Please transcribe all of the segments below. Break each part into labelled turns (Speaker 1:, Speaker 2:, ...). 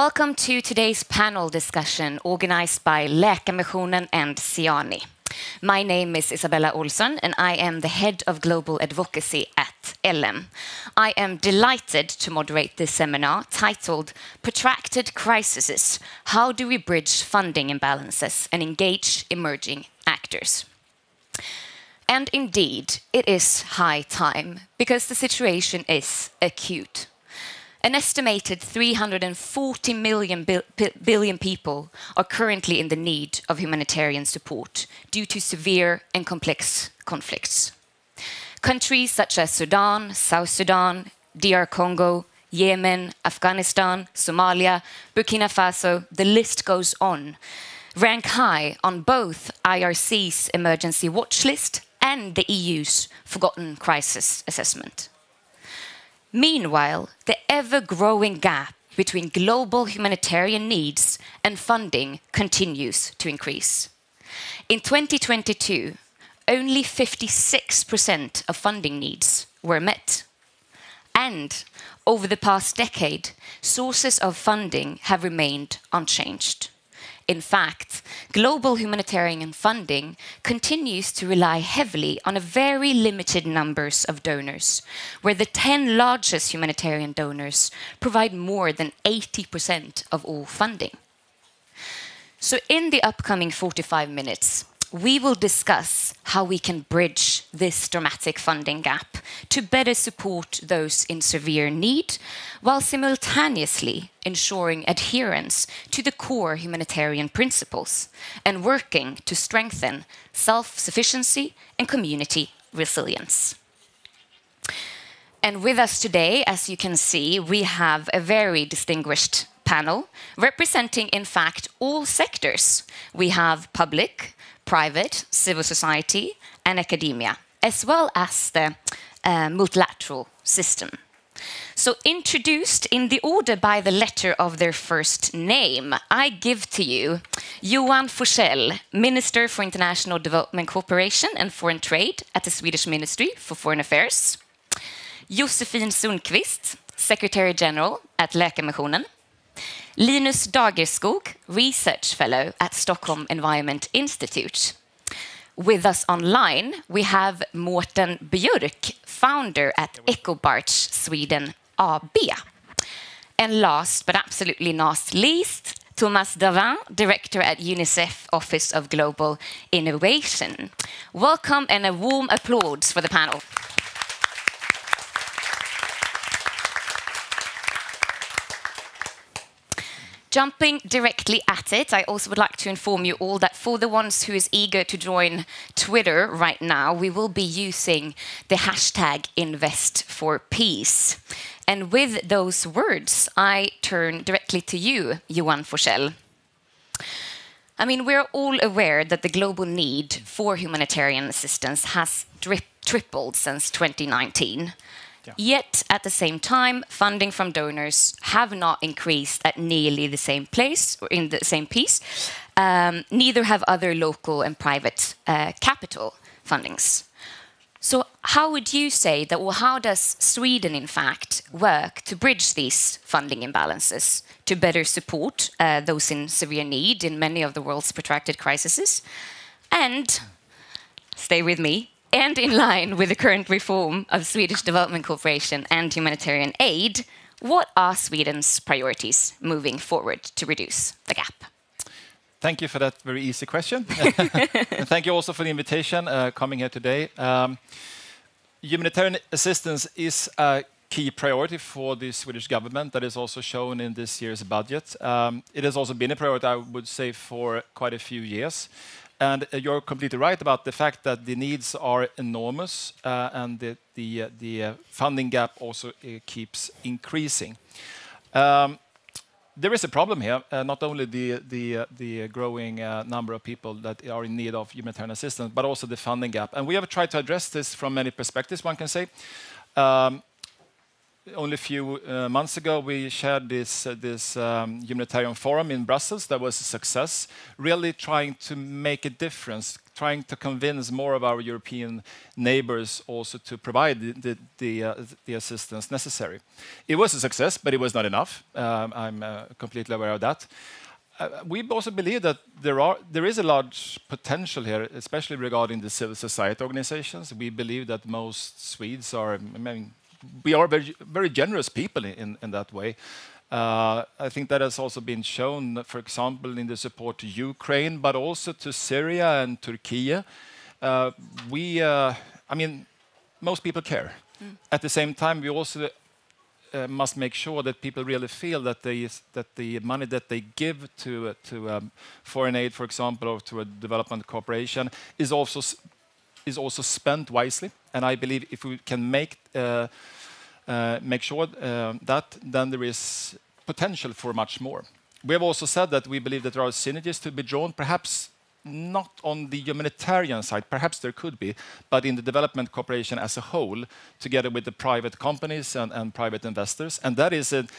Speaker 1: Welcome to today's panel discussion organized by Läkarmissionen and Siani. My name is Isabella Olsson and I am the head of global advocacy at LM. I am delighted to moderate this seminar titled Protracted Crises: How do we bridge funding imbalances and engage emerging actors? And indeed, it is high time, because the situation is acute. An estimated 340 billion people are currently in the need of humanitarian support due to severe and complex conflicts. Countries such as Sudan, South Sudan, DR Congo, Yemen, Afghanistan, Somalia, Burkina Faso, the list goes on, rank high on both IRC's emergency watch list and the EU's Forgotten Crisis Assessment. Meanwhile, the ever-growing gap between global humanitarian needs and funding continues to increase. In 2022, only 56% of funding needs were met. And over the past decade, sources of funding have remained unchanged. In fact, global humanitarian funding continues to rely heavily on a very limited numbers of donors, where the 10 largest humanitarian donors provide more than 80% of all funding. So in the upcoming 45 minutes, we will discuss how we can bridge this dramatic funding gap to better support those in severe need, while simultaneously ensuring adherence to the core humanitarian principles and working to strengthen self-sufficiency and community resilience. And with us today, as you can see, we have a very distinguished panel representing, in fact, all sectors. We have public, private, civil society, and academia, as well as the multilateral system. So introduced in the order by the letter of their first name, I give to you Johan Forssell, Minister for International Development Cooperation and Foreign Trade at the Swedish Ministry for Foreign Affairs, Josefin Sundqvist, Secretary General at Läkarmissionen, Linus Dagerskog, Research Fellow at Stockholm Environment Institute. With us online, we have Mårten Björk, founder at EcoBarch Sweden AB. And last, but absolutely not least, Thomas Davin, Director at UNICEF Office of Global Innovation. Welcome and a warm applause for the panel. Jumping directly at it, I also would like to inform you all that for the ones who is eager to join Twitter right now, we will be using the hashtag #InvestForPeace. And with those words, I turn directly to you, Johan Forssell. I mean, we're all aware that the global need for humanitarian assistance has tripled since 2019. Yet, at the same time, funding from donors have not increased at nearly the same place or in the same pace. Neither have other local and private capital fundings. So how would you say that, or how does Sweden, in fact, work to bridge these funding imbalances to better support those in severe need in many of the world's protracted crises? And, stay with me, and in line with the current reform of Swedish development cooperation and humanitarian aid, what are Sweden's priorities moving forward to reduce the gap?
Speaker 2: Thank you for that very easy question. And thank you also for the invitation coming here today. Humanitarian assistance is a key priority for the Swedish government that is also shown in this year's budget. It has also been a priority, I would say, for quite a few years. And you're completely right about the fact that the needs are enormous and the funding gap also keeps increasing. There is a problem here, not only the growing number of people that are in need of humanitarian assistance, but also the funding gap. And we have tried to address this from many perspectives, one can say. Only a few months ago, we shared this humanitarian forum in Brussels that was a success, really trying to make a difference, trying to convince more of our European neighbors also to provide the assistance necessary. It was a success, but it was not enough. I'm completely aware of that. We also believe that there is a large potential here, especially regarding the civil society organizations. We believe that most Swedes are, I mean, we are very, very generous people in that way. I think that has also been shown, for example, in the support to Ukraine, but also to Syria and Turkey. I mean, most people care. At the same time, we also must make sure that people really feel that the money that they give to foreign aid, for example, or to a development cooperation, is also spent wisely. And I believe if we can make sure that, then there is potential for much more. We have also said that we believe that there are synergies to be drawn, perhaps not on the humanitarian side, perhaps there could be, but in the development cooperation as a whole, together with the private companies and private investors. And that is, it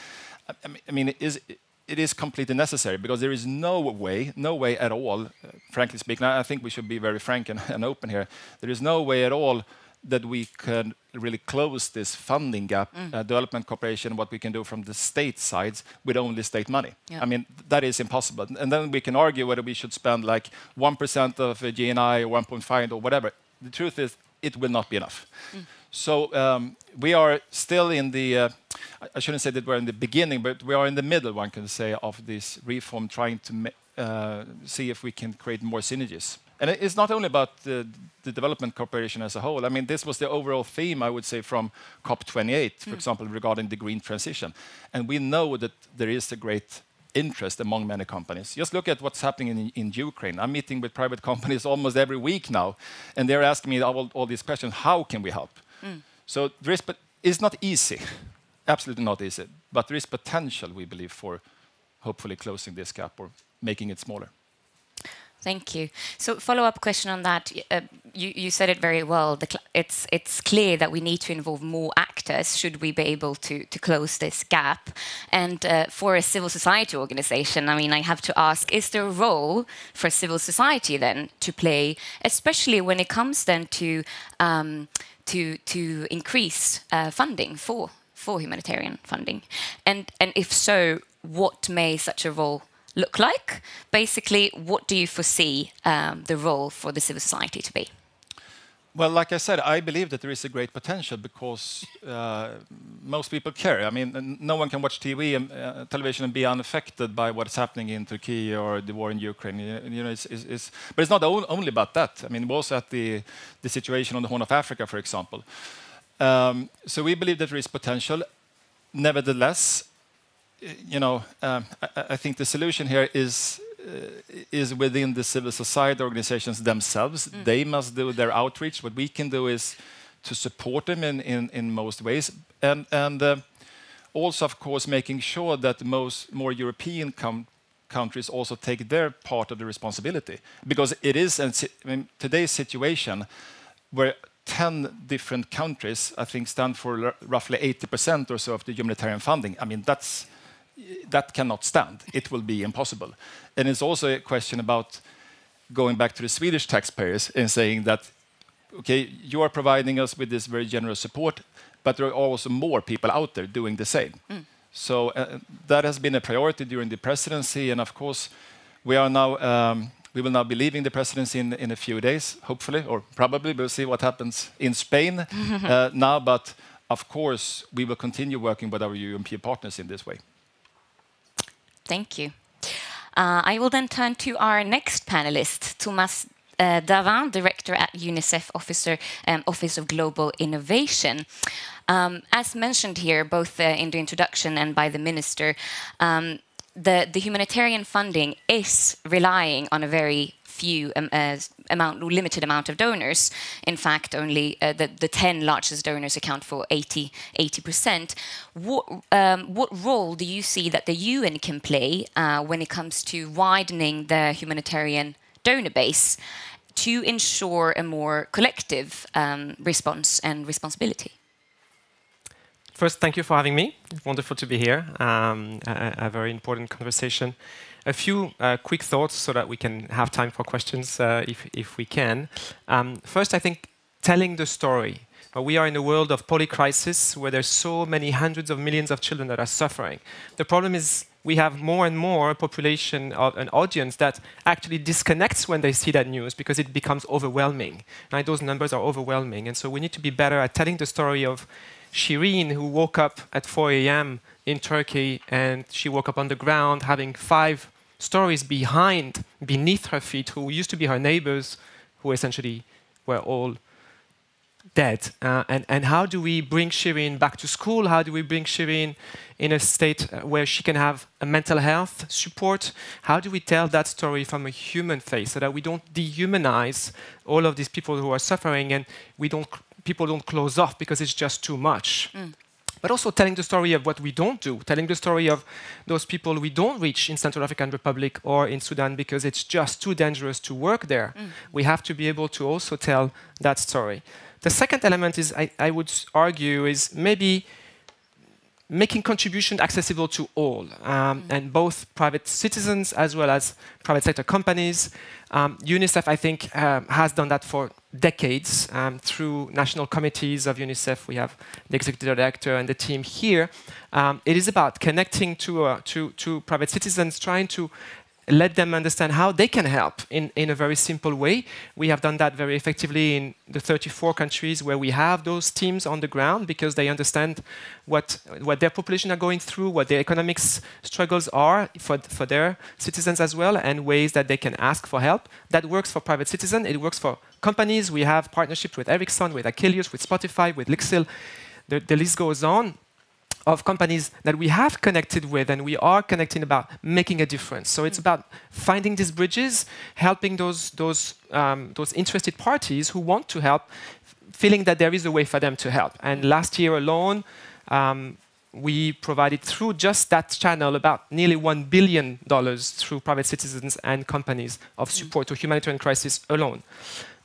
Speaker 2: is completely necessary, because there is no way at all, frankly speaking, I think we should be very frank and open here, there is no way at all that we can really close this funding gap, development cooperation, what we can do from the state sides with only state money. Yeah. I mean, that is impossible. And then we can argue whether we should spend like 1% of GNI or 1.5 or whatever. The truth is, it will not be enough. So we are still in the, I shouldn't say that we're in the beginning, but we are in the middle, one can say, of this reform, trying to see if we can create more synergies. And it's not only about the development cooperation as a whole. I mean, this was the overall theme, I would say, from COP28, for example, regarding the green transition. And we know that there is a great interest among many companies. Just look at what's happening in Ukraine. I'm meeting with private companies almost every week now, and they're asking me all these questions. How can we help? So there is, but it's not easy, absolutely not easy. But there is potential, we believe, for hopefully closing this gap or making it smaller.
Speaker 1: Thank you. So follow-up question on that. You said it very well. It's clear that we need to involve more actors should we be able to close this gap. And for a civil society organization, I mean, I have to ask, is there a role for civil society then to play, especially when it comes then to increase funding for humanitarian funding? And if so, what may such a role look like? Basically, what do you foresee the role for the civil society to be?
Speaker 2: Well, like I said, I believe that there is a great potential because most people care. I mean, no one can watch television and be unaffected by what's happening in Turkey or the war in Ukraine. You know, but it's not only about that. I mean, we're also at the situation on the Horn of Africa, for example. So we believe that there is potential. Nevertheless, you know, I think the solution here is within the civil society organizations themselves. They must do their outreach. What we can do is to support them in most ways, and also, of course, making sure that more European countries also take their part of the responsibility, because it is today's situation where 10 different countries, I think, stand for roughly 80% or so of the humanitarian funding. I mean, that cannot stand. It will be impossible. And it's also a question about going back to the Swedish taxpayers and saying that, okay, you are providing us with this very generous support, but there are also more people out there doing the same. So that has been a priority during the presidency. And of course, we will now be leaving the presidency in a few days, hopefully, or probably. We'll see what happens in Spain now. But of course, we will continue working with our European partners in this way.
Speaker 1: Thank you. I will then turn to our next panelist, Thomas Davin, Director at UNICEF Office of Global Innovation. As mentioned here, both in the introduction and by the Minister, the humanitarian funding is relying on a very few limited amount of donors. In fact, only the 10 largest donors account for 80%. What role do you see that the UN can play when it comes to widening the humanitarian donor base to ensure a more collective response and responsibility?
Speaker 3: First, thank you for having me. Wonderful to be here. A very important conversation. A few quick thoughts so that we can have time for questions if we can. First, I think telling the story. We are in a world of polycrisis where there's so many hundreds of millions of children that are suffering. The problem is we have more and more a population of an audience that actually disconnects when they see that news because it becomes overwhelming. Right? Those numbers are overwhelming. And so we need to be better at telling the story of Shireen, who woke up at 4 a.m. in Turkey, and she woke up on the ground having 5 stories beneath her feet, who used to be her neighbors, who essentially were all dead. And how do we bring Shireen back to school? How do we bring Shireen in a state where she can have a mental health support? How do we tell that story from a human face so that we don't dehumanize all of these people who are suffering and people don't close off because it's just too much? But also telling the story of what we don't do, telling the story of those people we don't reach in Central African Republic or in Sudan because it's just too dangerous to work there. We have to be able to also tell that story. The second element is, I would argue, is maybe making contribution accessible to all, and both private citizens as well as private sector companies. UNICEF, I think, has done that for decades through national committees of UNICEF. We have the executive director and the team here. It is about connecting to private citizens, trying to let them understand how they can help in a very simple way. We have done that very effectively in the 34 countries where we have those teams on the ground because they understand what their population are going through, what their economics struggles are for their citizens as well, and ways that they can ask for help. That works for private citizens. It works for companies. We have partnerships with Ericsson, with Achilles, with Spotify, with Lixil. The list goes on, of companies that we have connected with and we are connecting about making a difference. So it's about finding these bridges, helping those interested parties who want to help, feeling that there is a way for them to help. And last year alone, we provided through just that channel about nearly $1 billion through private citizens and companies of support to humanitarian crisis alone.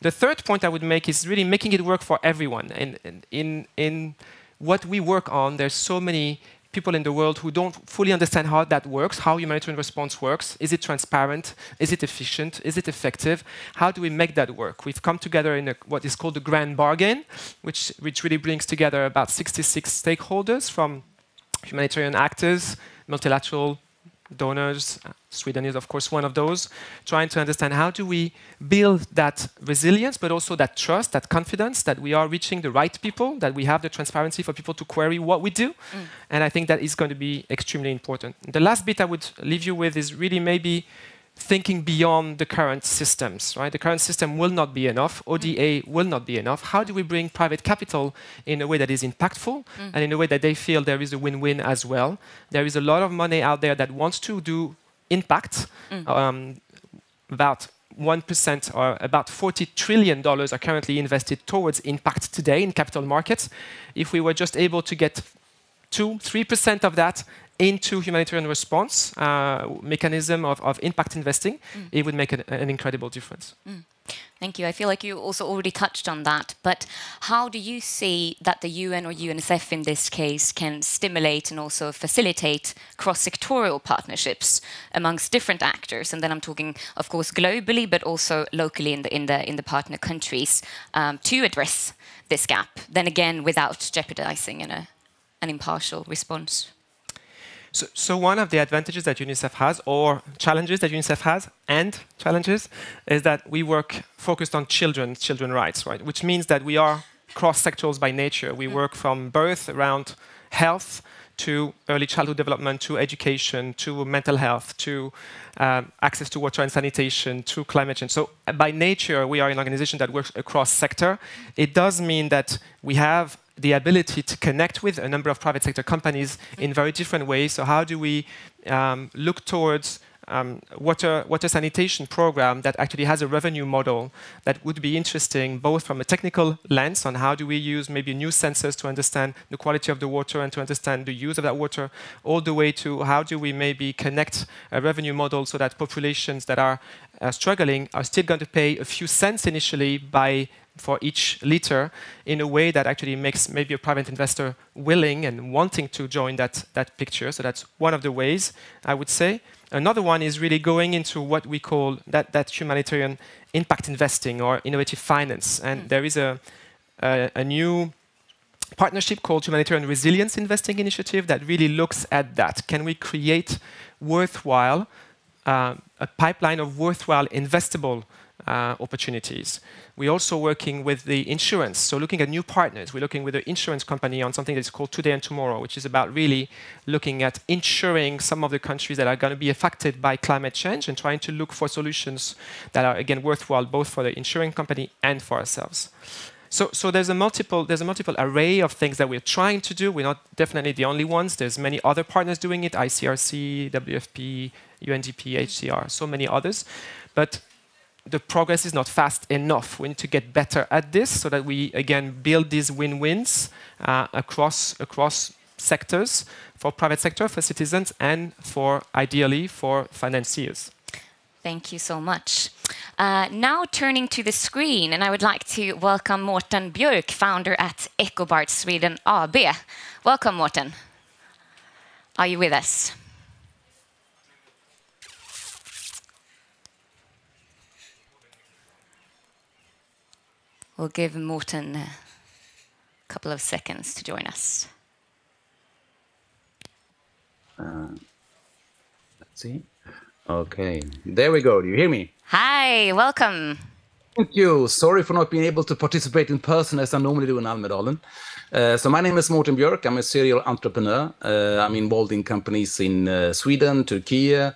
Speaker 3: The third point I would make is really making it work for everyone. In what we work on, there's so many people in the world who don't fully understand how that works, how humanitarian response works. Is it transparent? Is it efficient? Is it effective? How do we make that work? We've come together in what is called the Grand Bargain, which really brings together about 66 stakeholders from humanitarian actors, multilateral donors. Sweden is, of course, one of those, trying to understand how do we build that resilience, but also that trust, that confidence that we are reaching the right people, that we have the transparency for people to query what we do. And I think that is going to be extremely important. The last bit I would leave you with is really maybe thinking beyond the current systems, right? The current system will not be enough. ODA will not be enough. How do we bring private capital in a way that is impactful and in a way that they feel there is a win-win as well? There is a lot of money out there that wants to do impact. About 1% or about $40 trillion are currently invested towards impact today in capital markets. If we were just able to get 2-3% of that into humanitarian response mechanism of impact investing, it would make an incredible difference.
Speaker 1: Thank you. I feel like you also already touched on that, but how do you see that the UN or UNICEF in this case can stimulate and also facilitate cross-sectorial partnerships amongst different actors? And then I'm talking, of course, globally, but also locally in the partner countries to address this gap. Then again, without jeopardizing an impartial response.
Speaker 3: So one of the advantages that UNICEF has, or challenges that UNICEF has, is that we work focused on children rights, right? Which means that we are cross-sectorals by nature. We work from birth around health to early childhood development, to education, to mental health, to access to water and sanitation, to climate change. So by nature, we are an organization that works across sector. It does mean that we have the ability to connect with a number of private sector companies in very different ways. So how do we look towards water sanitation program that actually has a revenue model that would be interesting, both from a technical lens on how do we use maybe new sensors to understand the quality of the water and to understand the use of that water, all the way to how do we maybe connect a revenue model so that populations that are struggling are still going to pay a few cents initially by for each liter in a way that actually makes maybe a private investor willing and wanting to join that picture. So that's one of the ways, I would say. Another one is really going into what we call that humanitarian impact investing or innovative finance. And there is a new partnership called Humanitarian Resilience Investing Initiative that really looks at that. Can we create worthwhile, a pipeline of worthwhile investable opportunities? We're also working with the insurance, so looking at new partners. We're looking with the insurance company on something that's called Today and Tomorrow, which is about really looking at insuring some of the countries that are going to be affected by climate change and trying to look for solutions that are, again, worthwhile both for the insuring company and for ourselves. So there's a multiple array of things that we're trying to do. We're not definitely the only ones. There's many other partners doing it, ICRC, WFP, UNDP, HCR, so many others. But the progress is not fast enough. We need to get better at this so that we, again, build these win-wins across sectors, for private sector, for citizens, and ideally, for financiers.
Speaker 1: Thank you so much. Now turning to the screen, and I would like to welcome Mårten Björk, founder at Ecobart Sweden AB. Welcome, Mårten. Are you with us? We'll give Mårten a couple of seconds to join us.
Speaker 4: Let's see. Okay, there we go. Do you hear me?
Speaker 1: Hi, welcome.
Speaker 4: Thank you. Sorry for not being able to participate in person as I normally do in Almedalen. So my name is Mårten Björk. I'm a serial entrepreneur. I'm involved in companies in Sweden, Turkey,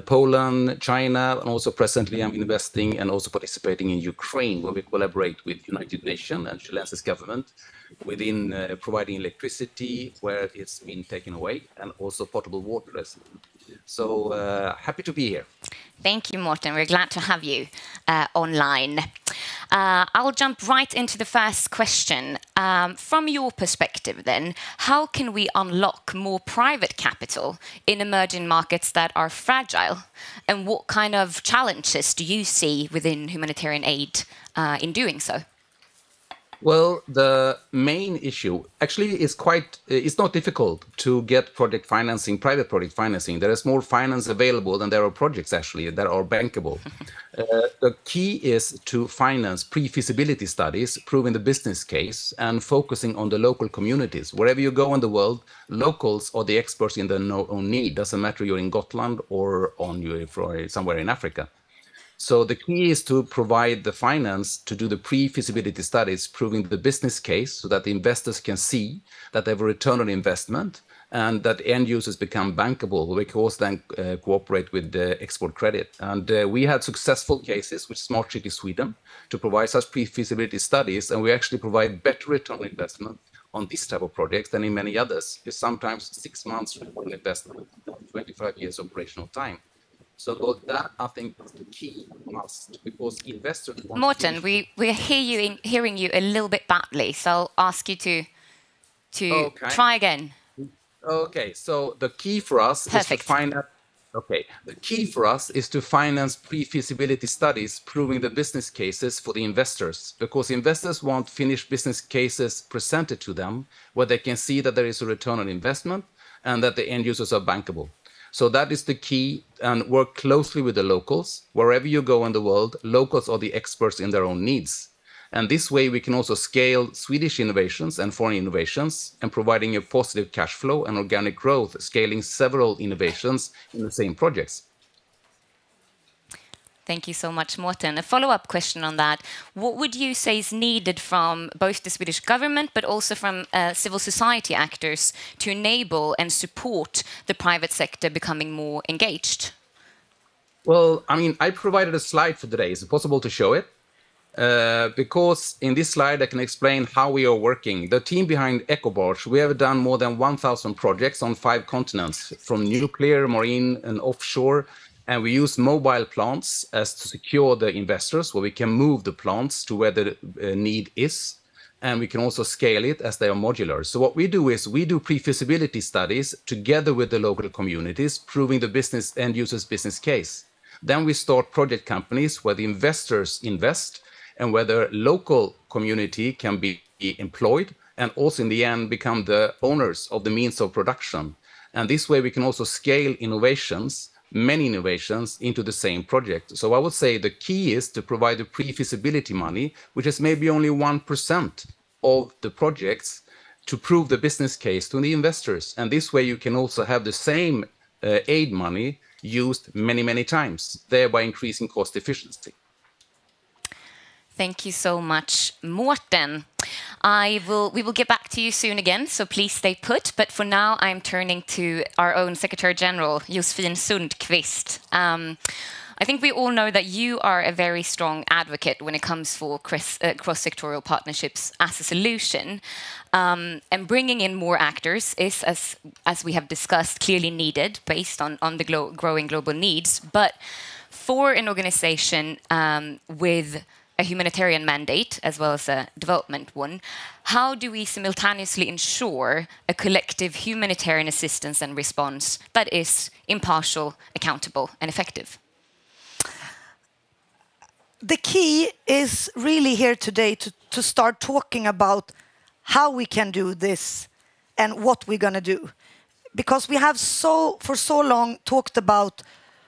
Speaker 4: Poland, China, and also presently I'm investing and also participating in Ukraine, where we collaborate with United Nations and Chile's government within providing electricity where it's been taken away and also potable water. So happy to be here.
Speaker 1: Thank you, Mårten. We're glad to have you online. I'll jump right into the first question. From your perspective, then, how can we unlock more private capital in emerging markets that are fragile? And what kind of challenges do you see within humanitarian aid in doing so?
Speaker 4: Well, the main issue actually is it's not difficult to get project financing, private project financing. There is more finance available than there are projects actually that are bankable. The key is to finance pre-feasibility studies, proving the business case and focusing on the local communities. Wherever you go in the world, locals are the experts in their own need. Doesn't matter you're in Gotland or somewhere in Africa. So the key is to provide the finance to do the pre-feasibility studies, proving the business case so that the investors can see that they have a return on investment and that end users become bankable, because then cooperate with the export credit. And we had successful cases with Smart City Sweden to provide such pre-feasibility studies, and we actually provide better return on investment on this type of projects than in many others. It's sometimes 6 months return on investment, 25 years operational time. So that, I think, is the key must, because investors...
Speaker 1: Mårten, we're hearing you a little bit badly, so I'll ask you to try again.
Speaker 4: Okay, so the key for us is to finance... Okay, the key for us is to finance pre-feasibility studies proving the business cases for the investors, because investors want finished business cases presented to them where they can see that there is a return on investment and that the end users are bankable. So that is the key, and work closely with the locals. Wherever you go in the world, locals are the experts in their own needs. And this way we can also scale Swedish innovations and foreign innovations and providing a positive cash flow and organic growth, scaling several innovations in the same projects.
Speaker 1: Thank you so much, Mårten. A follow-up question on that. What would you say is needed from both the Swedish government but also from civil society actors to enable and support the private sector becoming more engaged?
Speaker 4: Well, I mean, I provided a slide for today. Is it possible to show it? Because in this slide, I can explain how we are working. The team behind Ecobart, we have done more than 1,000 projects on 5 continents, from nuclear, marine, and offshore. And we use mobile plants as to secure the investors, where we can move the plants to where the need is. And we can also scale it as they are modular. So what we do is we do pre-feasibility studies together with the local communities, proving the end users business case. Then we start project companies where the investors invest, and whether local community can be employed and also in the end become the owners of the means of production. And this way we can also scale innovations, many innovations, into the same project. So I would say the key is to provide the pre-feasibility money, which is maybe only 1% of the projects, to prove the business case to the investors. And this way you can also have the same aid money used many, many times, thereby increasing cost efficiency.
Speaker 1: Thank you so much, Morten. We will get back to you soon again, so please stay put. But for now, I'm turning to our own Secretary General, Josefin Sundqvist. I think we all know that you are a very strong advocate when it comes for cross-sectorial partnerships as a solution. And bringing in more actors is, as we have discussed, clearly needed based on the growing global needs. But for an organization with a humanitarian mandate as well as a development one, how do we simultaneously ensure a collective humanitarian assistance and response that is impartial, accountable, and effective?
Speaker 5: The key is really here today to start talking about how we can do this and what we're going to do. Because we have for so long talked about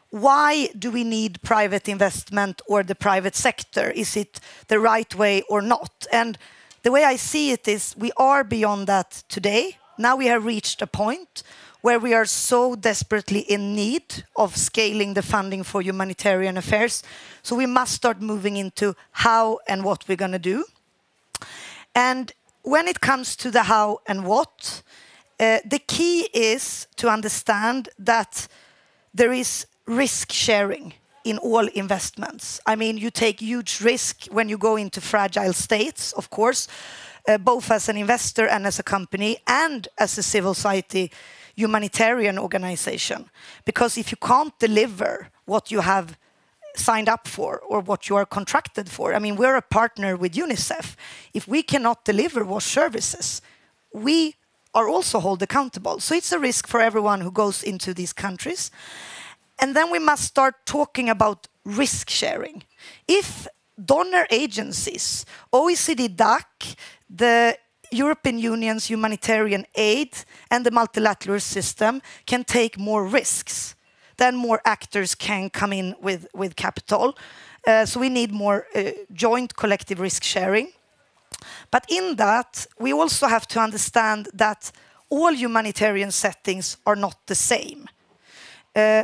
Speaker 5: why do we need private investment or the private sector? Is it the right way or not? And the way I see it is we are beyond that today. Now we have reached a point where we are so desperately in need of scaling the funding for humanitarian affairs. So we must start moving into how and what we're going to do. And when it comes to the how and what, the key is to understand that there is risk sharing in all investments. I mean, you take huge risk when you go into fragile states, of course, both as an investor and as a company and as a civil society humanitarian organization. Because if you can't deliver what you have signed up for or what you are contracted for, I mean, we're a partner with UNICEF. If we cannot deliver wash services, we are also held accountable. So it's a risk for everyone who goes into these countries. And then we must start talking about risk sharing. If donor agencies, OECD DAC, the European Union's humanitarian aid and the multilateral system can take more risks, then more actors can come in with capital. So we need more joint collective risk sharing. But in that, we also have to understand that all humanitarian settings are not the same.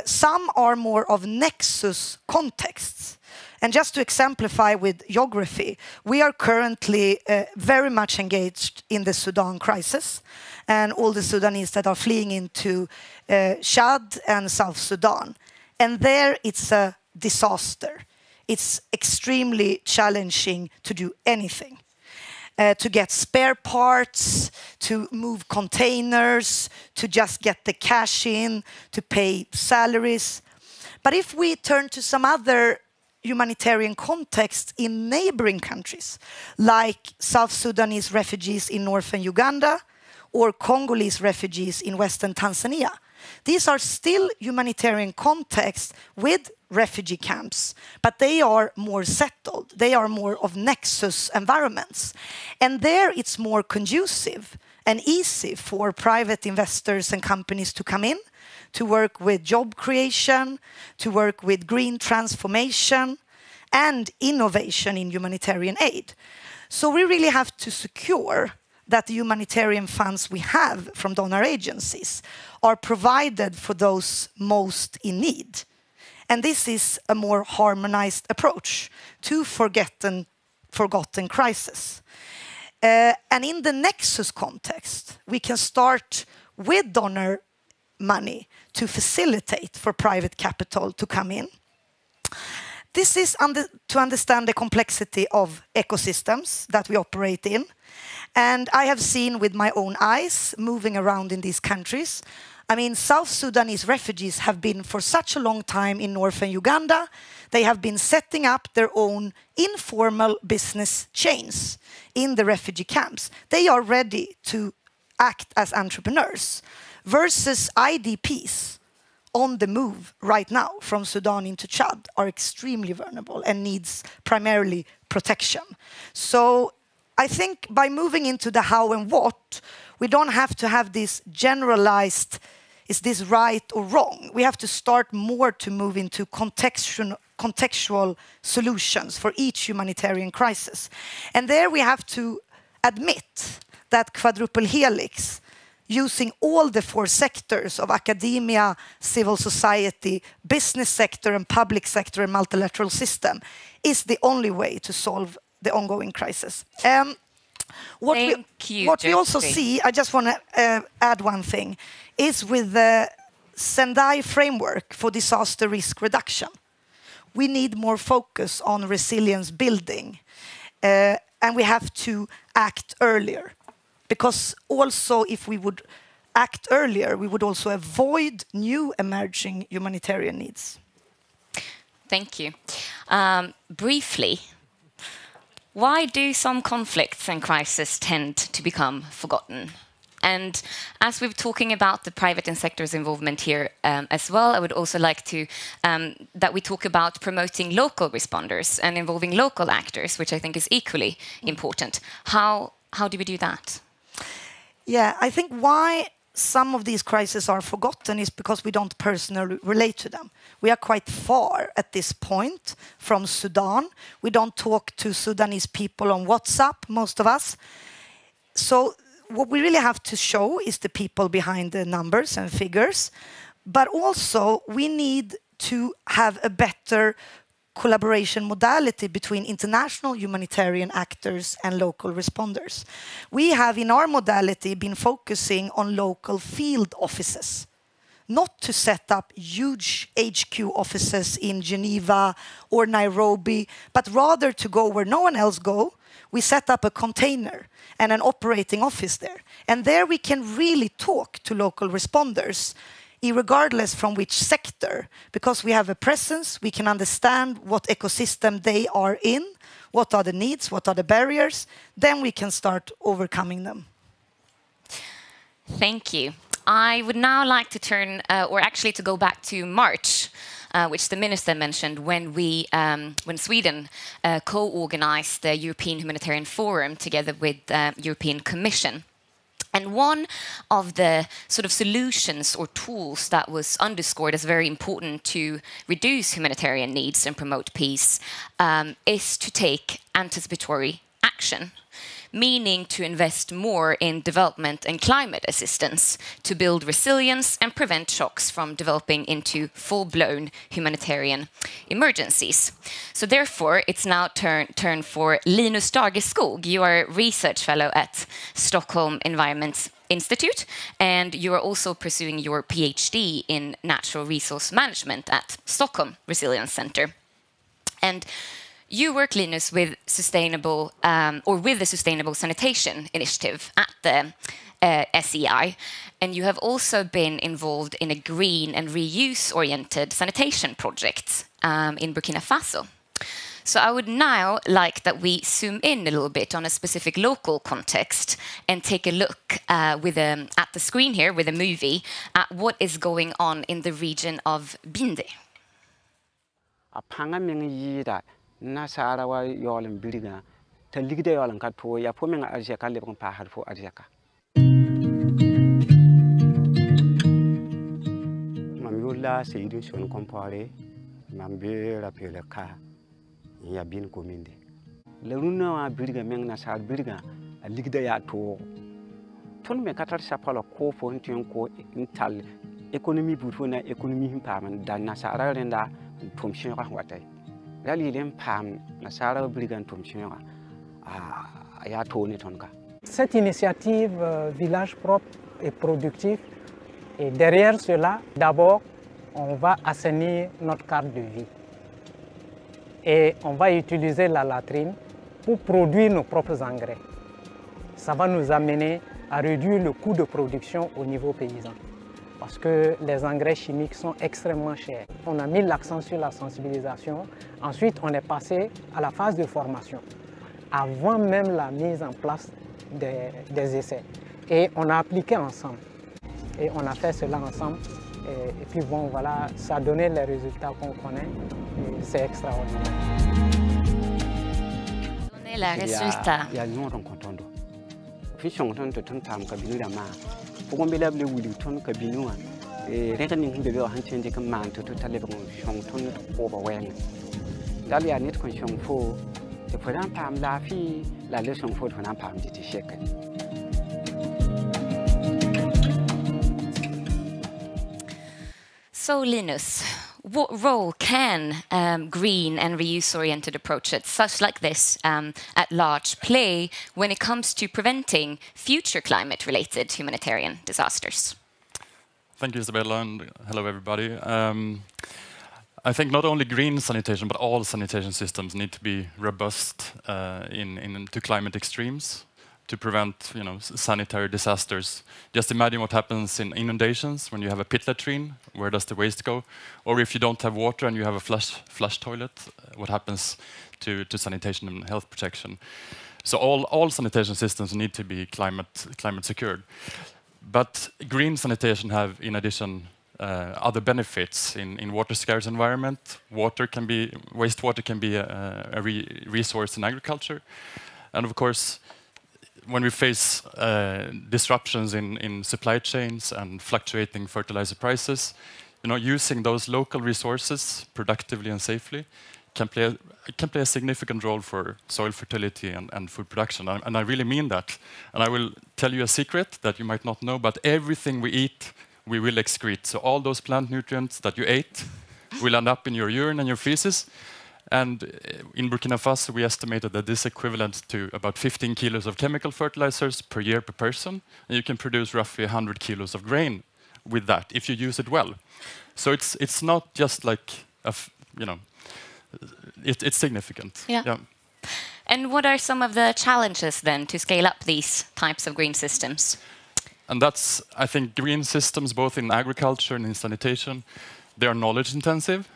Speaker 5: Some are more of nexus contexts. And just to exemplify with geography, we are currently very much engaged in the Sudan crisis and all the Sudanese that are fleeing into Chad and South Sudan. And there it's a disaster. It's extremely challenging to do anything. To get spare parts, to move containers, to just get the cash in, to pay salaries. But if we turn to some other humanitarian context in neighboring countries, like South Sudanese refugees in northern Uganda or Congolese refugees in western Tanzania, these are still humanitarian contexts with refugee camps, but they are more settled. They are more of nexus environments. And there it's more conducive and easy for private investors and companies to come in, to work with job creation, to work with green transformation and innovation in humanitarian aid. So we really have to secure that the humanitarian funds we have from donor agencies are provided for those most in need. And this is a more harmonized approach to forgotten crisis. And in the nexus context, we can start with donor money to facilitate for private capital to come in. This is to understand the complexity of ecosystems that we operate in. And I have seen with my own eyes, moving around in these countries, I mean, South Sudanese refugees have been for such a long time in northern Uganda. They have been setting up their own informal business chains in the refugee camps. They are ready to act as entrepreneurs versus IDPs on the move right now from Sudan into Chad are extremely vulnerable and needs primarily protection. So I think by moving into the how and what, we don't have to have this generalized, is this right or wrong? We have to start more to move into contextual solutions for each humanitarian crisis. And there we have to admit that quadruple helix, using all the 4 sectors of academia, civil society, business sector and public sector and multilateral system, is the only way to solve the ongoing crisis. What we also see, I just want to add one thing, is with the Sendai framework for disaster risk reduction. We need more focus on resilience building, and we have to act earlier. Because also if we would act earlier, we would also avoid new emerging humanitarian needs.
Speaker 1: Thank you. Briefly, why do some conflicts and crises tend to become forgotten? And as we're talking about the private and sector's involvement here as well, I would also like to that we talk about promoting local responders and involving local actors, which I think is equally important. How do we do that?
Speaker 5: Yeah, I think why some of these crises are forgotten is because we don't personally relate to them. We are quite far at this point from Sudan. We don't talk to Sudanese people on WhatsApp, most of us. So what we really have to show is the people behind the numbers and figures. But also we need to have a better collaboration modality between international humanitarian actors and local responders. We have in our modality been focusing on local field offices, not to set up huge HQ offices in Geneva or Nairobi, but rather to go where no one else go. We set up a container and an operating office there. And there we can really talk to local responders, regardless from which sector, because we have a presence, we can understand what ecosystem they are in, what are the needs, what are the barriers, then we can start overcoming them.
Speaker 1: Thank you. I would now like to turn, or actually to go back to March, which the minister mentioned when Sweden co-organized the European Humanitarian Forum together with the European Commission. And one of the sort of solutions or tools that was underscored as very important to reduce humanitarian needs and promote peace is to take anticipatory action, meaning to invest more in development and climate assistance to build resilience and prevent shocks from developing into full-blown humanitarian emergencies. So therefore, it's now turn for Linus Dageskog. You are a research fellow at Stockholm Environment Institute, and you are also pursuing your PhD in natural resource management at Stockholm Resilience Center. And you work, Linus, with sustainable with the Sustainable Sanitation Initiative at the SEI, and you have also been involved in a green and reuse-oriented sanitation project in Burkina Faso. So I would now like that we zoom in a little bit on a specific local context and take a look at the screen here with a movie at what is going on in the region of Binde.
Speaker 6: Nasarawa yolen biliga ta ligde yolen kat po ya po men arje kan le pa har fo arje ka mam yola seyidin son compare mam be rappeler ka ya bin kominde le runa wa biliga men nasar biliga a ligde ya to ton me katar sapalo ko fo ntin ko intal économie bu fo na économie himpa man da nasara renda tom shin ka watay
Speaker 7: Cette initiative Village propre et productif, et derrière cela, d'abord, on va assainir notre cadre de vie. Et on va utiliser la latrine pour produire nos propres engrais. Ça va nous amener à réduire le coût de production au niveau paysan, parce que les engrais chimiques sont extrêmement chers. On a mis l'accent sur la sensibilisation. Ensuite, on est passé à la phase de formation, avant même la mise en place des essais. Et on a appliqué ensemble. Et on a fait cela ensemble. Et puis bon, voilà, ça a donné les résultats qu'on connaît. C'est extraordinaire.
Speaker 1: la resulta.
Speaker 6: Ya no ron kontondo. Fi shong ton to ton tam ka binu da ma. Ko be la le wuli ton ka binu wa. Reka ni himbe be han change ka man to tale ba shong ton ko ba wen. Dal ya nit kon shong fo. Te phodan pam la fi la le shong fo phodan pam ji ti shek.
Speaker 1: So, Linus, what role can green and reuse-oriented approaches, such like this, at large play when it comes to preventing future climate-related humanitarian disasters?
Speaker 8: Thank you, Isabella, and hello, everybody. I think not only green sanitation, but all sanitation systems need to be robust to climate extremes, to prevent, sanitary disasters. Just imagine what happens in inundations when you have a pit latrine. Where does the waste go? Or if you don't have water and you have a flush toilet, what happens to sanitation and health protection? So all sanitation systems need to be climate secured. But green sanitation have, in addition, other benefits in water scarce environment. Wastewater can be a resource in agriculture, and of course, when we face disruptions in supply chains and fluctuating fertilizer prices, using those local resources productively and safely can play a significant role for soil fertility and food production. And I really mean that. And I will tell you a secret that you might not know, but everything we eat, we will excrete. So all those plant nutrients that you ate will end up in your urine and your feces. And in Burkina Faso, we estimated that this is equivalent to about 15 kilos of chemical fertilizers per year per person. And you can produce roughly 100 kilos of grain with that if you use it well. So it's not just like, it's significant.
Speaker 1: Yeah. And what are some of the challenges then to scale up these types of green systems?
Speaker 8: And that's, I think, green systems, both in agriculture and in sanitation, they are knowledge intensive.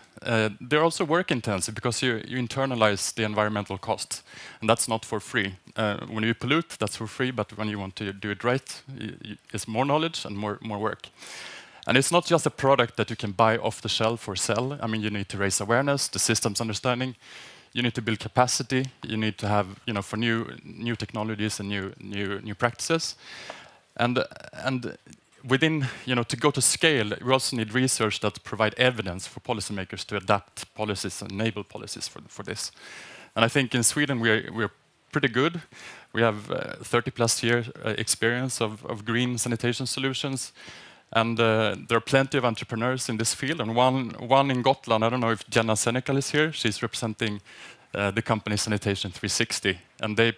Speaker 8: They're also work intensive because you internalize the environmental cost, and that's not for free. When you pollute, that's for free, but when you want to do it right, it's more knowledge and more work. And it's not just a product that you can buy off the shelf or sell. I mean, you need to raise awareness, the systems understanding. You need to build capacity. You need to have, for new technologies and new practices. And within, to go to scale, we also need research that provide evidence for policymakers to adapt policies and enable policies for this. And I think in Sweden we're pretty good. We have 30+ years experience of green sanitation solutions, and there are plenty of entrepreneurs in this field. And one in Gotland, I don't know if Jenna Senekal is here. She's representing the company Sanitation 360, and they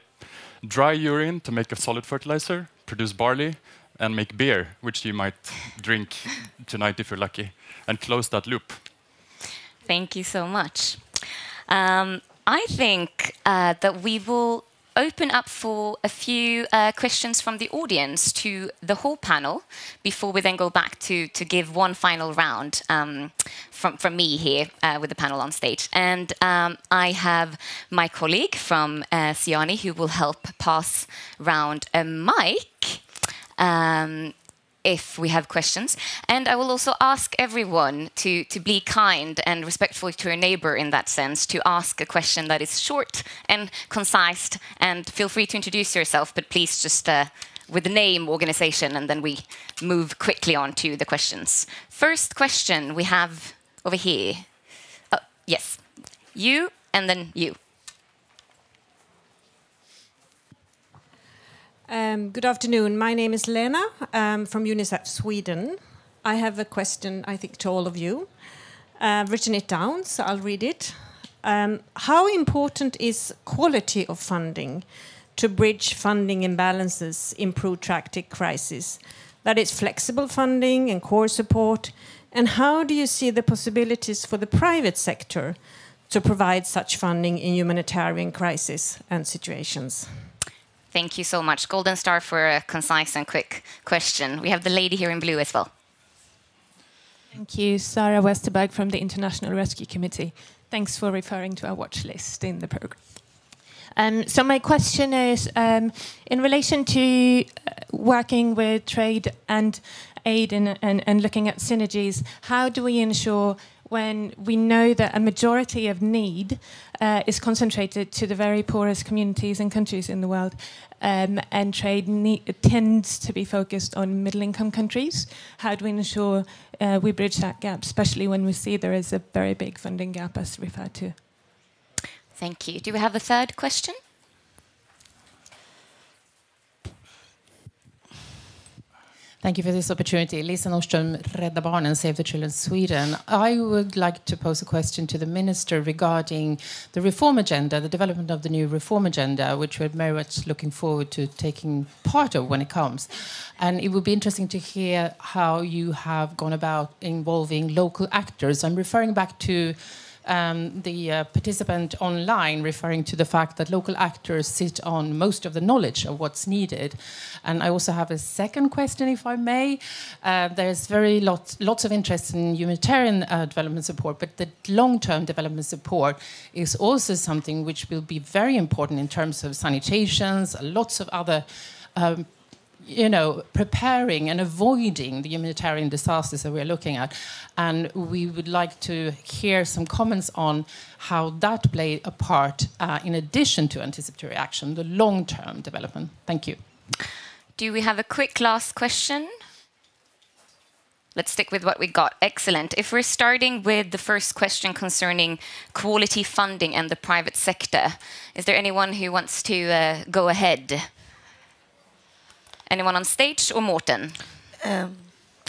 Speaker 8: dry urine to make a solid fertilizer, produce barley, and make beer, which you might drink tonight if you're lucky, and close that loop.
Speaker 1: Thank you so much. I think that we will open up for a few questions from the audience to the whole panel before we then go back to give one final round from me here with the panel on stage. And I have my colleague from Siani who will help pass round a mic if we have questions. And I will also ask everyone to be kind and respectful to your neighbor in that sense, to ask a question that is short and concise, and feel free to introduce yourself, but please just with the name, organization, and then we move quickly on to the questions. First question we have over here. Oh, yes, you and then you.
Speaker 9: Good afternoon. My name is Lena from UNICEF Sweden. I have a question, I think, to all of you. I've written it down, so I'll read it. How important is quality of funding to bridge funding imbalances in protracted crises? That is flexible funding and core support. And how do you see the possibilities for the private sector to provide such funding in humanitarian crises and situations?
Speaker 1: Thank you so much. Golden star for a concise and quick question. We have the lady here in blue as well.
Speaker 10: Thank you, Sarah Westerberg from the International Rescue Committee. Thanks for referring to our watch list in the program. So my question is, in relation to working with trade and aid and looking at synergies, how do we ensure when we know that a majority of need is concentrated to the very poorest communities and countries in the world, and trade tends to be focused on middle-income countries? How do we ensure we bridge that gap, especially when we see there is a very big funding gap as referred to?
Speaker 1: Thank you. Do we have a third question?
Speaker 11: Thank you for this opportunity. Lisa Nordström, Rädda Barnen, Save the Children Sweden. I would like to pose a question to the Minister regarding the reform agenda, the development of the new reform agenda, which we're very much looking forward to taking part of when it comes. And it would be interesting to hear how you have gone about involving local actors. I'm referring back to the participant online, referring to the fact that local actors sit on most of the knowledge of what's needed. And I also have a second question, if I may. There's lots of interest in humanitarian development support, but the long-term development support is also something which will be very important in terms of sanitations, lots of other preparing and avoiding the humanitarian disasters that we're looking at. And we would like to hear some comments on how that played a part in addition to anticipatory action, the long-term development. Thank you.
Speaker 1: Do we have a quick last question? Let's stick with what we got. Excellent. If we're starting with the first question concerning quality funding and the private sector, is there anyone who wants to go ahead? Anyone on stage, or Morten?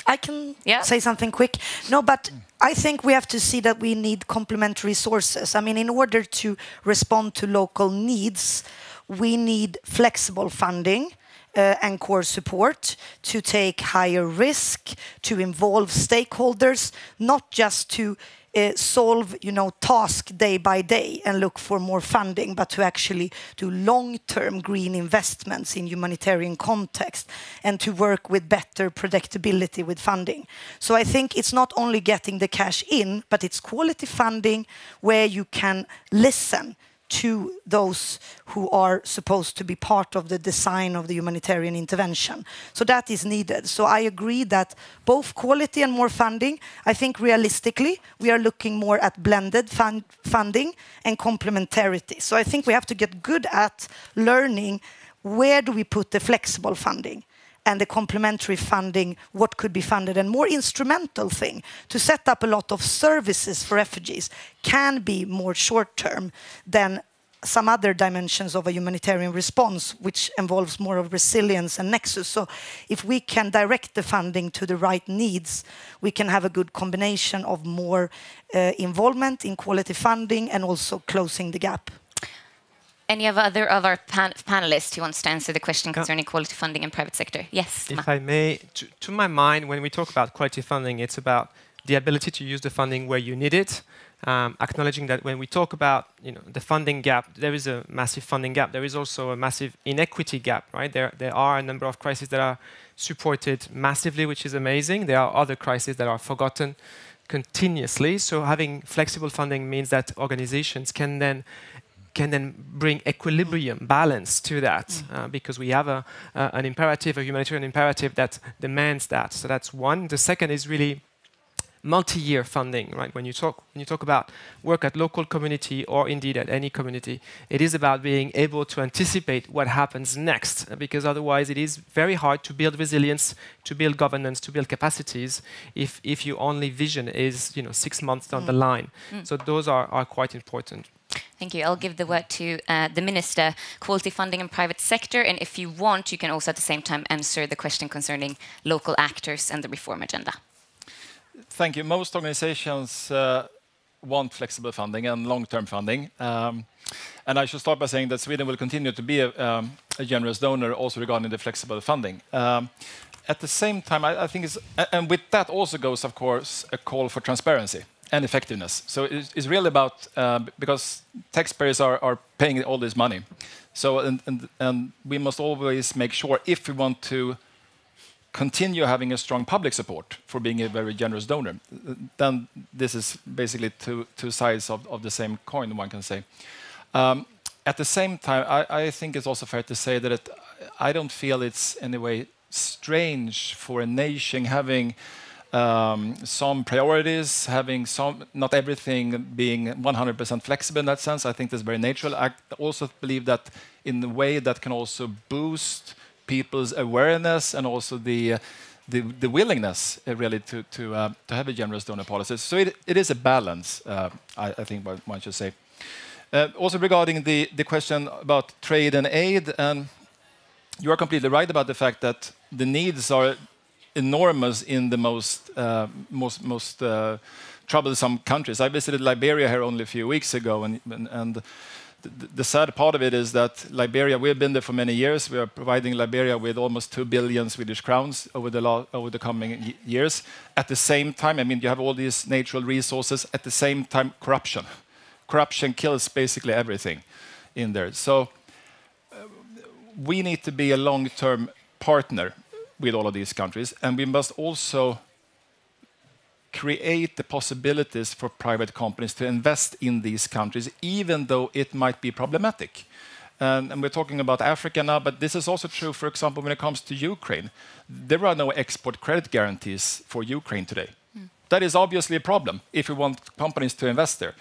Speaker 5: I can say something quick. No, but I think we have to see that we need complementary sources. I mean, in order to respond to local needs, we need flexible funding and core support to take higher risk, to involve stakeholders, not just to solve, task day by day and look for more funding, but to actually do long-term green investments in humanitarian context and to work with better predictability with funding. So I think it's not only getting the cash in, but it's quality funding where you can listen to those who are supposed to be part of the design of the humanitarian intervention. So that is needed. So I agree that both quality and more funding, I think realistically, we are looking more at blended funding and complementarity. So I think we have to get good at learning where do we put the flexible funding and the complementary funding, what could be funded. And more instrumental thing, to set up a lot of services for refugees can be more short-term than some other dimensions of a humanitarian response, which involves more of resilience and nexus. So if we can direct the funding to the right needs, we can have a good combination of more involvement in quality funding and also closing the gap.
Speaker 1: Any of our panelists who wants to answer the question concerning quality funding in private sector? Yes.
Speaker 3: If I may, to my mind, when we talk about quality funding, it's about the ability to use the funding where you need it, acknowledging that when we talk about the funding gap, there is a massive funding gap. There is also a massive inequity gap, right? There are a number of crises that are supported massively, which is amazing. There are other crises that are forgotten continuously. So having flexible funding means that organizations can then bring equilibrium, balance to that, because we have an imperative, a humanitarian imperative that demands that. So that's one. The second is really multi-year funding, right? When you talk about work at local community or indeed at any community, it is about being able to anticipate what happens next, because otherwise it is very hard to build resilience, to build governance, to build capacities if your only vision is 6 months down the line. So those are quite important.
Speaker 1: Thank you. I'll give the word to the Minister, quality funding in private sector. And if you want, you can also at the same time answer the question concerning local actors and the reform agenda.
Speaker 2: Thank you. Most organizations want flexible funding and long-term funding. And I should start by saying that Sweden will continue to be a generous donor also regarding the flexible funding. At the same time, I think and with that also goes, of course, a call for transparency and effectiveness. So it's really about, because taxpayers are paying all this money. So, and we must always make sure, if we want to continue having a strong public support for being a very generous donor, then this is basically two sides of the same coin, one can say. At the same time, I think it's also fair to say that I don't feel it's in a way strange for a nation having some priorities, having not everything being 100% flexible in that sense. I think that's very natural. I also believe that in a way that can also boost people's awareness and also the willingness really to have a generous donor policy. So it is a balance, I think one should say. Also regarding the question about trade and aid, and you are completely right about the fact that the needs are enormous in the most troublesome countries. I visited Liberia here only a few weeks ago, and the sad part of it is that Liberia, we've been there for many years. We are providing Liberia with almost 2 billion Swedish crowns over the coming years. At the same time, I mean, you have all these natural resources. At the same time, corruption. Corruption kills basically everything in there. So we need to be a long-term partner with all of these countries, and we must also create the possibilities for private companies to invest in these countries, even though it might be problematic. And we're talking about Africa now, but this is also true, for example, when it comes to Ukraine. There are no export credit guarantees for Ukraine today. That is obviously a problem if we want companies to invest there.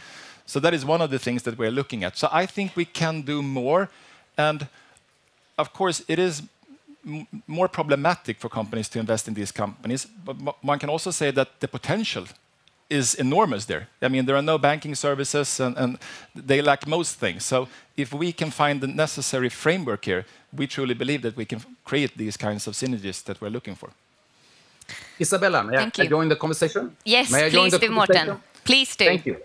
Speaker 2: So that is one of the things that we're looking at. So I think we can do more. And of course, it is more problematic for companies to invest in these companies. But one can also say that the potential is enormous there. I mean, there are no banking services and they lack most things. So if we can find the necessary framework here, we truly believe that we can create these kinds of synergies that we're looking for.
Speaker 4: Isabella, may I join the conversation?
Speaker 1: Yes, please do, Morten. Please do.
Speaker 4: Thank you.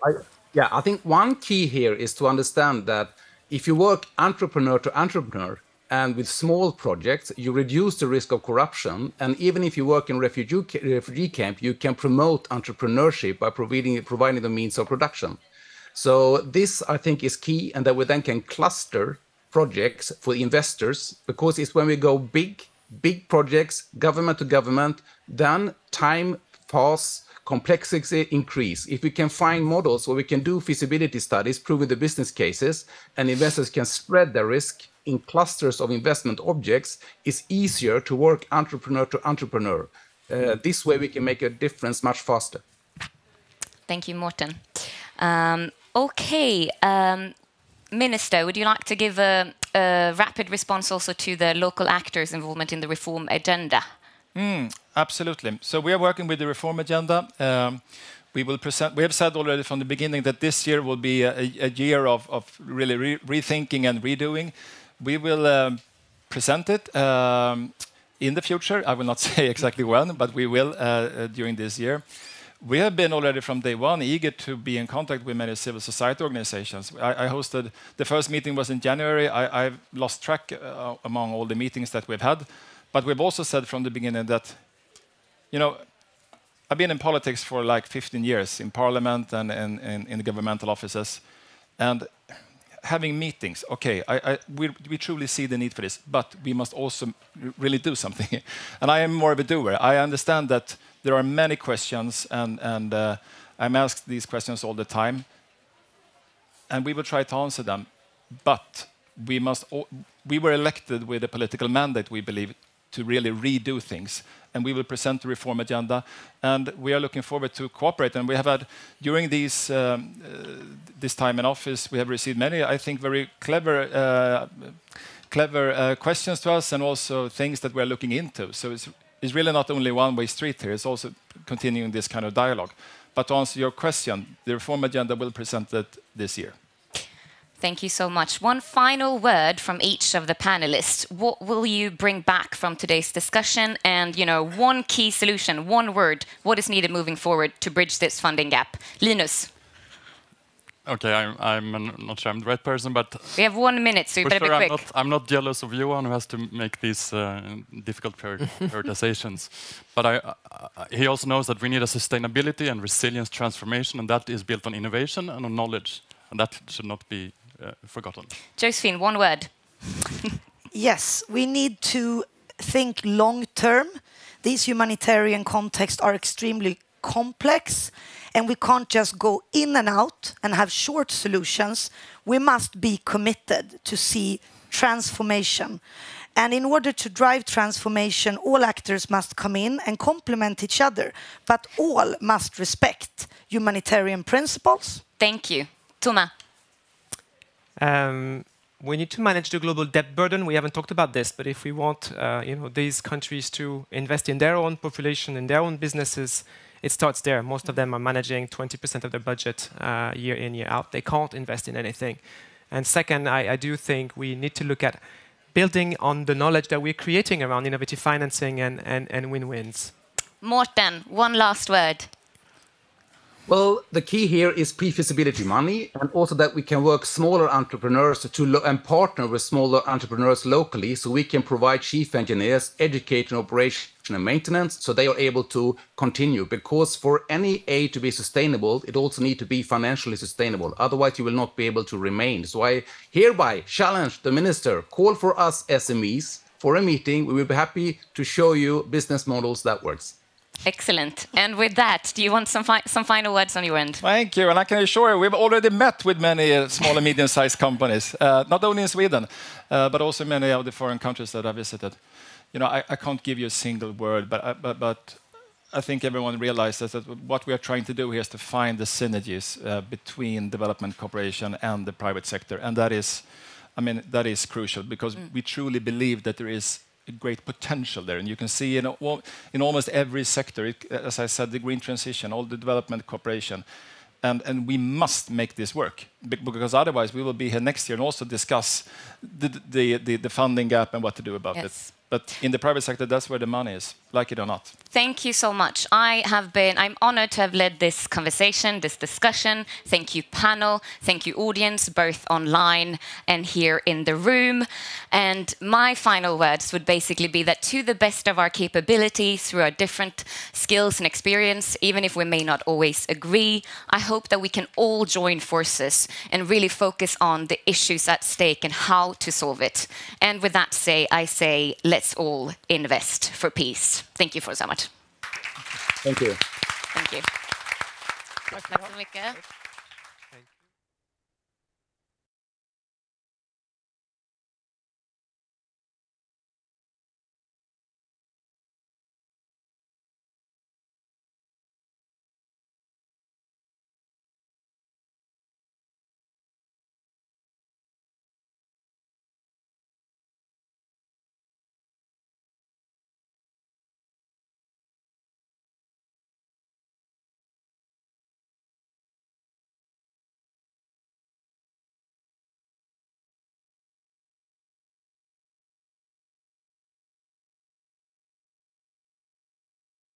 Speaker 4: I think one key here is to understand that if you work entrepreneur to entrepreneur and with small projects, you reduce the risk of corruption. And even if you work in refugee camp, you can promote entrepreneurship by providing the means of production. So this, I think, is key, and that we then can cluster projects for investors, because it's when we go big projects, government to government, then time pass, complexity increase. If we can find models where we can do feasibility studies, proving the business cases, and investors can spread their risk in clusters of investment objects, it's easier to work entrepreneur to entrepreneur. This way we can make a difference much faster.
Speaker 1: Thank you, Morten. Minister, would you like to give a rapid response also to the local actors' involvement in the reform agenda?
Speaker 2: Absolutely. So we are working with the reform agenda. We will present. We have said already from the beginning that this year will be a year of really rethinking and redoing. We will present it in the future. I will not say exactly when, but we will during this year. We have been already from day one eager to be in contact with many civil society organizations. I hosted, the first meeting was in January. I've lost track among all the meetings that we've had. But we've also said from the beginning that, you know, I've been in politics for like 15 years in parliament and in the governmental offices. And having meetings, okay, we truly see the need for this, but we must also really do something. And I am more of a doer. I understand that there are many questions, and I'm asked these questions all the time. And we will try to answer them. But we were elected with a political mandate, we believe, to really redo things. And we will present the reform agenda. And we are looking forward to cooperate. And we have had, during this time in office, we have received many, I think, very clever questions to us, and also things that we're looking into. So it's really not only one-way street here, it's also continuing this kind of dialogue. But to answer your question, the reform agenda will be presented this year.
Speaker 1: Thank you so much. One final word from each of the panelists. What will you bring back from today's discussion? And, you know, one key solution, one word, what is needed moving forward to bridge this funding gap? Linus.
Speaker 8: Okay, I'm not sure I'm the right person, but...
Speaker 1: We have 1 minute, so you better be quick.
Speaker 8: I'm not jealous of Johan, who has to make these difficult prioritizations. But he also knows that we need a sustainability and resilience transformation, and that is built on innovation and on knowledge. And that should not be forgotten.
Speaker 1: Josephine, one word.
Speaker 5: Yes, we need to think long term. These humanitarian contexts are extremely complex, and we can't just go in and out and have short solutions. We must be committed to see transformation. And in order to drive transformation, all actors must come in and complement each other, but all must respect humanitarian principles.
Speaker 1: Thank you. Tuma.
Speaker 3: We need to manage the global debt burden. We haven't talked about this, but if we want these countries to invest in their own population, in their own businesses, it starts there. Most of them are managing 20% of their budget year in, year out. They can't invest in anything. And second, I do think we need to look at building on the knowledge that we're creating around innovative financing and win-wins. Morten,
Speaker 1: one last word.
Speaker 4: Well, the key here is pre-feasibility money, and also that we can work smaller entrepreneurs and partner with smaller entrepreneurs locally, so we can provide chief engineers, education, operation and maintenance, so they are able to continue. Because for any aid to be sustainable, it also needs to be financially sustainable. Otherwise, you will not be able to remain. So I hereby challenge the minister, call for us SMEs for a meeting. We will be happy to show you business models that works.
Speaker 1: Excellent. And with that, do you want some final words on your end?
Speaker 2: Thank you. And I can assure you, we've already met with many small and medium-sized companies, not only in Sweden, but also many of the foreign countries that I visited. I can't give you a single word, but I think everyone realizes that what we are trying to do here is to find the synergies between development cooperation and the private sector. And that is crucial, because we truly believe that there is great potential there, and you can see in almost every sector, as I said, the green transition, all the development cooperation, and we must make this work, because otherwise we will be here next year and also discuss the funding gap and what to do about it. But in the private sector, that's where the money is, like it or not.
Speaker 1: Thank you so much. I'm honored to have led this conversation, this discussion. Thank you, panel. Thank you, audience, both online and here in the room. And my final words would basically be that to the best of our capability, through our different skills and experience, even if we may not always agree, I hope that we can all join forces and really focus on the issues at stake and how to solve it. And with that I say, let's all invest for peace. Thank you for so much.
Speaker 4: Thank you.
Speaker 1: Thank you. Tack så mycket.